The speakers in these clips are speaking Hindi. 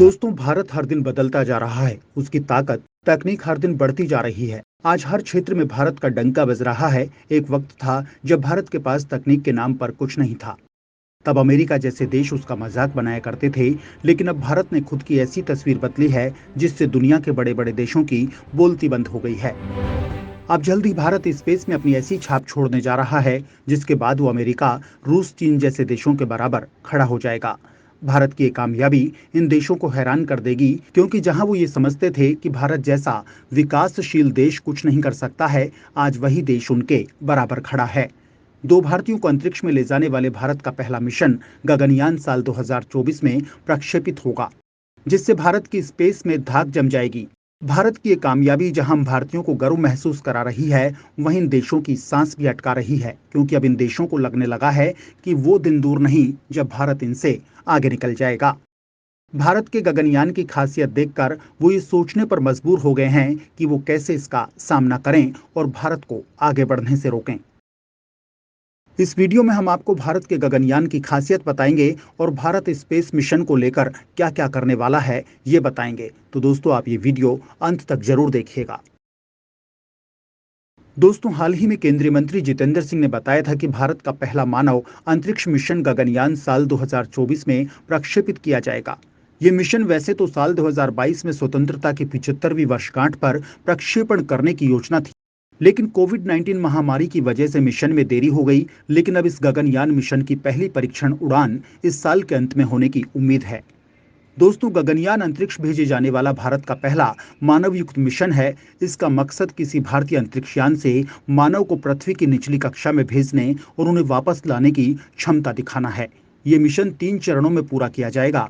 दोस्तों, भारत हर दिन बदलता जा रहा है। उसकी ताकत, तकनीक हर दिन बढ़ती जा रही है। आज हर क्षेत्र में भारत का डंका बज रहा है। एक वक्त था जब भारत के पास तकनीक के नाम पर कुछ नहीं था। तब अमेरिका जैसे देश उसका मजाक बनाया करते थे। लेकिन अब भारत ने खुद की ऐसी तस्वीर बदली है जिससे दुनिया के बड़े बड़े देशों की बोलती बंद हो गई है। अब जल्द ही भारत स्पेस में अपनी ऐसी छाप छोड़ने जा रहा है जिसके बाद वो अमेरिका, रूस, चीन जैसे देशों के बराबर खड़ा हो जाएगा। भारत की ये कामयाबी इन देशों को हैरान कर देगी, क्योंकि जहां वो ये समझते थे कि भारत जैसा विकासशील देश कुछ नहीं कर सकता है, आज वही देश उनके बराबर खड़ा है। दो भारतीयों को अंतरिक्ष में ले जाने वाले भारत का पहला मिशन गगनयान साल 2024 में प्रक्षेपित होगा, जिससे भारत की स्पेस में धाक जम जाएगी। भारत की ये कामयाबी जहां हम भारतीयों को गर्व महसूस करा रही है, वहीं इन देशों की सांस भी अटका रही है, क्योंकि अब इन देशों को लगने लगा है कि वो दिन दूर नहीं जब भारत इनसे आगे निकल जाएगा। भारत के गगनयान की खासियत देखकर वो ये सोचने पर मजबूर हो गए हैं कि वो कैसे इसका सामना करें और भारत को आगे बढ़ने से रोकें। इस वीडियो में हम आपको भारत के गगनयान की खासियत बताएंगे और भारत स्पेस मिशन को लेकर क्या क्या करने वाला है ये बताएंगे। तो दोस्तों, आप ये वीडियो अंत तक जरूर देखिएगा। दोस्तों, हाल ही में केंद्रीय मंत्री जितेंद्र सिंह ने बताया था कि भारत का पहला मानव अंतरिक्ष मिशन गगनयान साल 2024 में प्रक्षेपित किया जाएगा। ये मिशन वैसे तो साल 2022 में स्वतंत्रता की 75वीं वर्षगांठ पर प्रक्षेपण करने की योजना थी, लेकिन कोविड-19 महामारी की वजह से मिशन में देरी हो गई। लेकिन अब इस गगनयान मिशन की पहली परीक्षण उड़ान इस साल के अंत में होने की उम्मीद है। दोस्तों, गगनयान अंतरिक्ष भेजे जाने वाला भारत का पहला मानव युक्त मिशन है। इसका मकसद किसी भारतीय अंतरिक्षयान से मानव को पृथ्वी की निचली कक्षा में भेजने और उन्हें वापस लाने की क्षमता दिखाना है। ये मिशन 3 चरणों में पूरा किया जाएगा।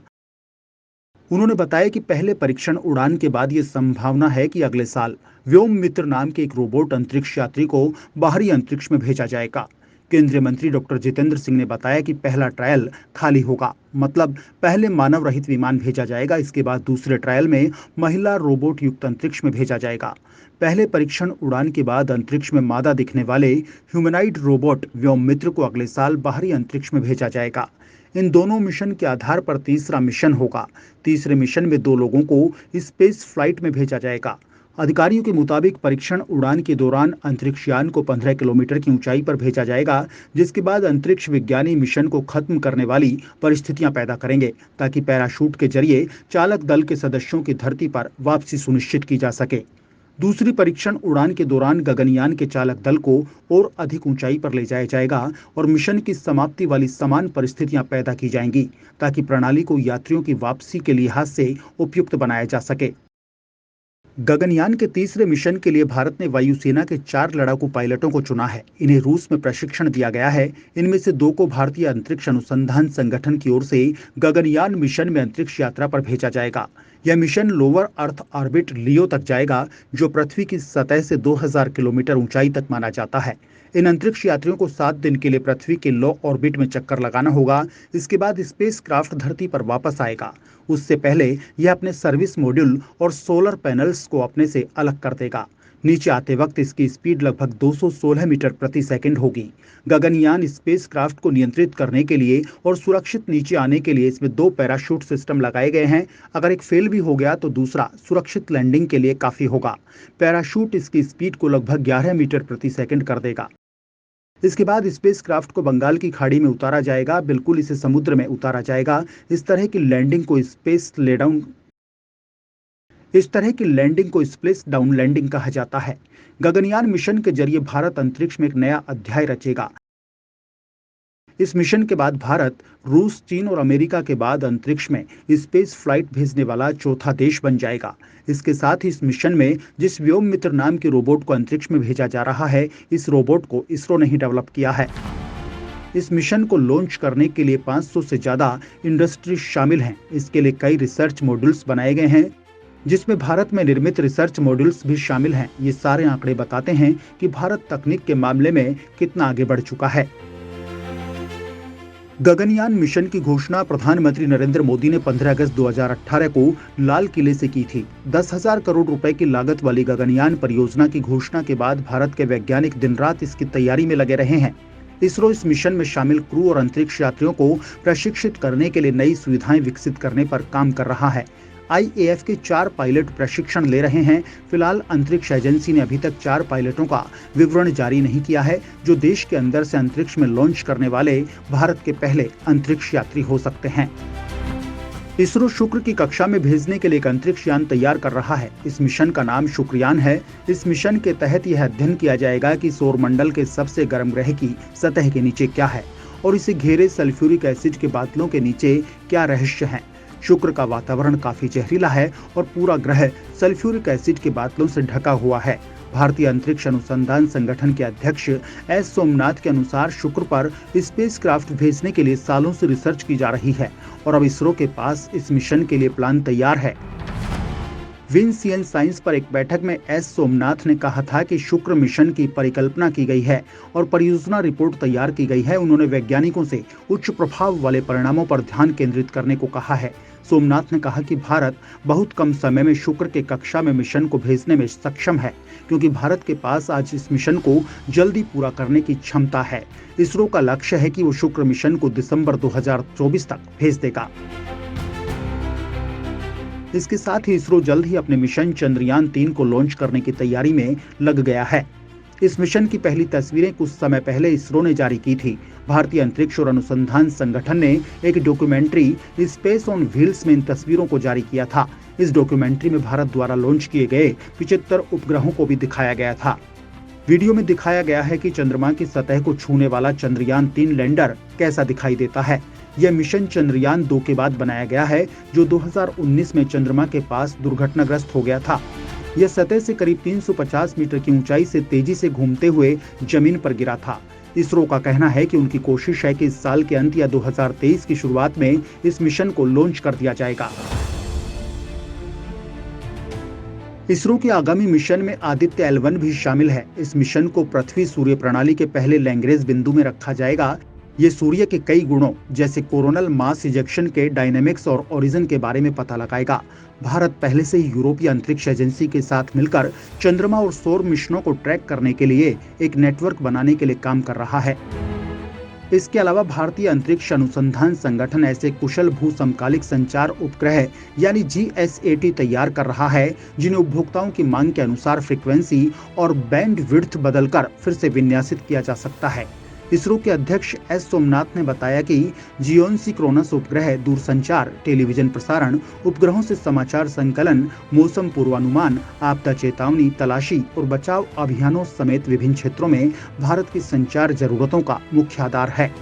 उन्होंने बताया कि पहले परीक्षण उड़ान के बाद ये संभावना है कि अगले साल व्योम मित्र नाम के एक रोबोट अंतरिक्ष यात्री को बाहरी अंतरिक्ष में भेजा जाएगा। केंद्रीय मंत्री डॉक्टर जितेंद्र सिंह ने बताया कि पहला ट्रायल खाली होगा, मतलब पहले मानव रहित विमान भेजा जाएगा। इसके बाद दूसरे ट्रायल में महिला रोबोट युक्त अंतरिक्ष में भेजा जाएगा। पहले परीक्षण उड़ान के बाद अंतरिक्ष में मादा दिखने वाले ह्यूमनाइड रोबोट व्योम मित्र को अगले साल बाहरी अंतरिक्ष में भेजा जाएगा। इन दोनों मिशन के आधार पर तीसरा मिशन होगा। तीसरे मिशन में 2 लोगों को स्पेस फ्लाइट में भेजा जाएगा। अधिकारियों के मुताबिक परीक्षण उड़ान के दौरान अंतरिक्षयान को 15 किलोमीटर की ऊंचाई पर भेजा जाएगा, जिसके बाद अंतरिक्ष विज्ञानी मिशन को खत्म करने वाली परिस्थितियां पैदा करेंगे, ताकि पैराशूट के जरिए चालक दल के सदस्यों की धरती पर वापसी सुनिश्चित की जा सके। दूसरी परीक्षण उड़ान के दौरान गगनयान के चालक दल को और अधिक ऊंचाई पर ले जाया जाएगा और मिशन की समाप्ति वाली समान परिस्थितियां पैदा की जाएंगी, ताकि प्रणाली को यात्रियों की वापसी के लिहाज से उपयुक्त बनाया जा सके। गगनयान के तीसरे मिशन के लिए भारत ने वायुसेना के 4 लड़ाकू पायलटों को चुना है। इन्हें रूस में प्रशिक्षण दिया गया है। इनमें से 2 को भारतीय अंतरिक्ष अनुसंधान संगठन की ओर से गगनयान मिशन में अंतरिक्ष यात्रा पर भेजा जाएगा। यह मिशन लोअर अर्थ ऑर्बिट लियो तक जाएगा, जो पृथ्वी की सतह से 2000 किलोमीटर ऊंचाई तक माना जाता है। इन अंतरिक्ष यात्रियों को 7 दिन के लिए पृथ्वी के लो ऑर्बिट में चक्कर लगाना होगा। इसके बाद स्पेस क्राफ्ट धरती पर वापस आएगा। उससे पहले यह अपने सर्विस मॉड्यूल और सोलर पैनल्स को अपने से अलग कर देगा। नीचे आते वक्त इसकी स्पीड लगभग 216 मीटर प्रति सेकंड होगी। गगनयान स्पेस क्राफ्ट को नियंत्रित करने के लिए और सुरक्षित नीचे आने के लिए इसमें 2 पैराशूट सिस्टम लगाए गए हैं। अगर एक फेल भी हो गया तो दूसरा सुरक्षित लैंडिंग के लिए काफी होगा। पैराशूट इसकी स्पीड को लगभग 11 मीटर प्रति सेकंड कर देगा। इसके बाद स्पेस क्राफ्ट को बंगाल की खाड़ी में उतारा जाएगा, बिल्कुल इसे समुद्र में उतारा जाएगा। इस तरह की लैंडिंग को स्प्लेश डाउन लैंडिंग कहा जाता है। गगनयान मिशन के जरिए भारत अंतरिक्ष में एक नया अध्याय रचेगा। इस मिशन के बाद भारत, रूस, चीन और अमेरिका के बाद अंतरिक्ष में स्पेस फ्लाइट भेजने वाला चौथा देश बन जाएगा। इसके साथ ही इस मिशन में जिस व्योम मित्र नाम के रोबोट को अंतरिक्ष में भेजा जा रहा है, इस रोबोट को इसरो ने ही डेवलप किया है। इस मिशन को लॉन्च करने के लिए 500 से ज्यादा इंडस्ट्री शामिल हैं। इसके लिए कई रिसर्च मॉड्यूल्स बनाए गए हैं, जिसमें भारत में निर्मित रिसर्च मॉड्यूल्स भी शामिल हैं। ये सारे आंकड़े बताते हैं कि भारत तकनीक के मामले में कितना आगे बढ़ चुका है। गगनयान मिशन की घोषणा प्रधानमंत्री नरेंद्र मोदी ने 15 अगस्त 2018 को लाल किले से की थी। 10,000 करोड़ रुपए की लागत वाली गगनयान परियोजना की घोषणा के बाद भारत के वैज्ञानिक दिन रात इसकी तैयारी में लगे रहे हैं। इसरो इस मिशन में शामिल क्रू और अंतरिक्ष यात्रियों को प्रशिक्षित करने के लिए नई सुविधाएं विकसित करने पर काम कर रहा है। IAF के 4 पायलट प्रशिक्षण ले रहे हैं। फिलहाल अंतरिक्ष एजेंसी ने अभी तक 4 पायलटों का विवरण जारी नहीं किया है, जो देश के अंदर से अंतरिक्ष में लॉन्च करने वाले भारत के पहले अंतरिक्ष यात्री हो सकते हैं। इसरो शुक्र की कक्षा में भेजने के लिए एक अंतरिक्ष यान तैयार कर रहा है। इस मिशन का नाम शुक्रयान है। इस मिशन के तहत यह अध्ययन किया जाएगा कि सौर मंडल के सबसे गर्म ग्रह की सतह के नीचे क्या है और इसे घेरे सल्फ्यूरिक एसिड के बादलों के नीचे क्या रहस्य है। शुक्र का वातावरण काफी जहरीला है और पूरा ग्रह सल्फ्यूरिक एसिड के बादलों से ढका हुआ है। भारतीय अंतरिक्ष अनुसंधान संगठन के अध्यक्ष एस सोमनाथ के अनुसार शुक्र पर स्पेसक्राफ्ट भेजने के लिए सालों से रिसर्च की जा रही है और अब इसरो के पास इस मिशन के लिए प्लान तैयार है। विंसियन साइंस पर एक बैठक में एस सोमनाथ ने कहा था कि शुक्र मिशन की परिकल्पना की गई है और परियोजना रिपोर्ट तैयार की गई है। उन्होंने वैज्ञानिकों से उच्च प्रभाव वाले परिणामों पर ध्यान केंद्रित करने को कहा है। सोमनाथ ने कहा कि भारत बहुत कम समय में शुक्र के कक्षा में मिशन को भेजने में सक्षम है, क्योंकि भारत के पास आज इस मिशन को जल्दी पूरा करने की क्षमता है। इसरो का लक्ष्य है कि वो शुक्र मिशन को दिसंबर 2024 तक भेज देगा। इसके साथ ही इसरो जल्द ही अपने मिशन चंद्रयान 3 को लॉन्च करने की तैयारी में लग गया है। इस मिशन की पहली तस्वीरें कुछ समय पहले इसरो ने जारी की थी। भारतीय अंतरिक्ष और अनुसंधान संगठन ने एक डॉक्यूमेंट्री स्पेस ऑन व्हील्स में इन तस्वीरों को जारी किया था। इस डॉक्यूमेंट्री में भारत द्वारा लॉन्च किए गए 75 उपग्रहों को भी दिखाया गया था। वीडियो में दिखाया गया है कि चंद्रमा की सतह को छूने वाला चंद्रयान 3 लैंडर कैसा दिखाई देता है। यह मिशन चंद्रयान 2 के बाद बनाया गया है, जो 2019 में चंद्रमा के पास दुर्घटनाग्रस्त हो गया था। यह सतह से करीब 350 मीटर की ऊंचाई से तेजी से घूमते हुए जमीन पर गिरा था। इसरो का कहना है कि उनकी कोशिश है कि इस साल के अंत या 2023 की शुरुआत में इस मिशन को लॉन्च कर दिया जाएगा। इसरो के आगामी मिशन में आदित्य L1 भी शामिल है। इस मिशन को पृथ्वी सूर्य प्रणाली के पहले लैग्रेंज बिंदु में रखा जाएगा। ये सूर्य के कई गुणों जैसे कोरोनल मास इजेक्शन के डायनेमिक्स और ओरिजिन के बारे में पता लगाएगा। भारत पहले से ही यूरोपीय अंतरिक्ष एजेंसी के साथ मिलकर चंद्रमा और सौर मिशनों को ट्रैक करने के लिए एक नेटवर्क बनाने के लिए काम कर रहा है। इसके अलावा भारतीय अंतरिक्ष अनुसंधान संगठन ऐसे कुशल भू समकालिक संचार उपग्रह यानी GSAT तैयार कर रहा है, जिन्हें उपभोक्ताओं की मांग के अनुसार फ्रीक्वेंसी और बैंड विड्थ बदलकर फिर से विन्यासित किया जा सकता है। इसरो के अध्यक्ष एस सोमनाथ ने बताया कि जियोनसिक्रोनस उपग्रह दूरसंचार, टेलीविजन प्रसारण, उपग्रहों से समाचार संकलन, मौसम पूर्वानुमान, आपदा चेतावनी, तलाशी और बचाव अभियानों समेत विभिन्न क्षेत्रों में भारत की संचार जरूरतों का मुख्य आधार है।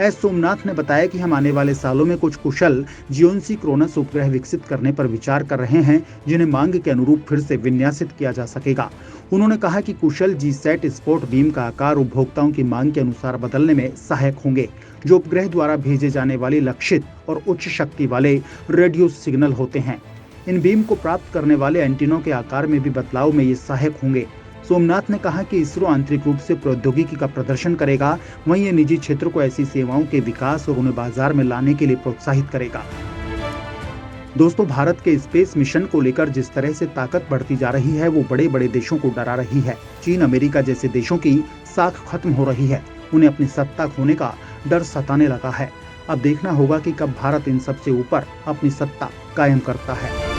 एस सोमनाथ ने बताया कि हम आने वाले सालों में कुछ कुशल जियोनसिक्रोनस उपग्रह विकसित करने पर विचार कर रहे हैं, जिन्हें मांग के अनुरूप फिर से विन्यासित किया जा सकेगा। उन्होंने कहा कि कुशल जीसैट स्पॉट बीम का आकार उपभोक्ताओं की मांग के अनुसार बदलने में सहायक होंगे, जो उपग्रह द्वारा भेजे जाने वाले लक्षित और उच्च शक्ति वाले रेडियो सिग्नल होते हैं। इन बीम को प्राप्त करने वाले एंटीनों के आकार में भी बदलाव में ये सहायक होंगे। सोमनाथ ने कहा कि इसरो आंतरिक रूप से प्रौद्योगिकी का प्रदर्शन करेगा, वहीं ये निजी क्षेत्र को ऐसी सेवाओं के विकास और उन्हें बाजार में लाने के लिए प्रोत्साहित करेगा। दोस्तों, भारत के स्पेस मिशन को लेकर जिस तरह से ताकत बढ़ती जा रही है, वो बड़े बड़े देशों को डरा रही है। चीन, अमेरिका जैसे देशों की साख खत्म हो रही है। उन्हें अपनी सत्ता खोने का डर सताने लगा है। अब देखना होगा कि कब भारत इन सबसे ऊपर अपनी सत्ता कायम करता है।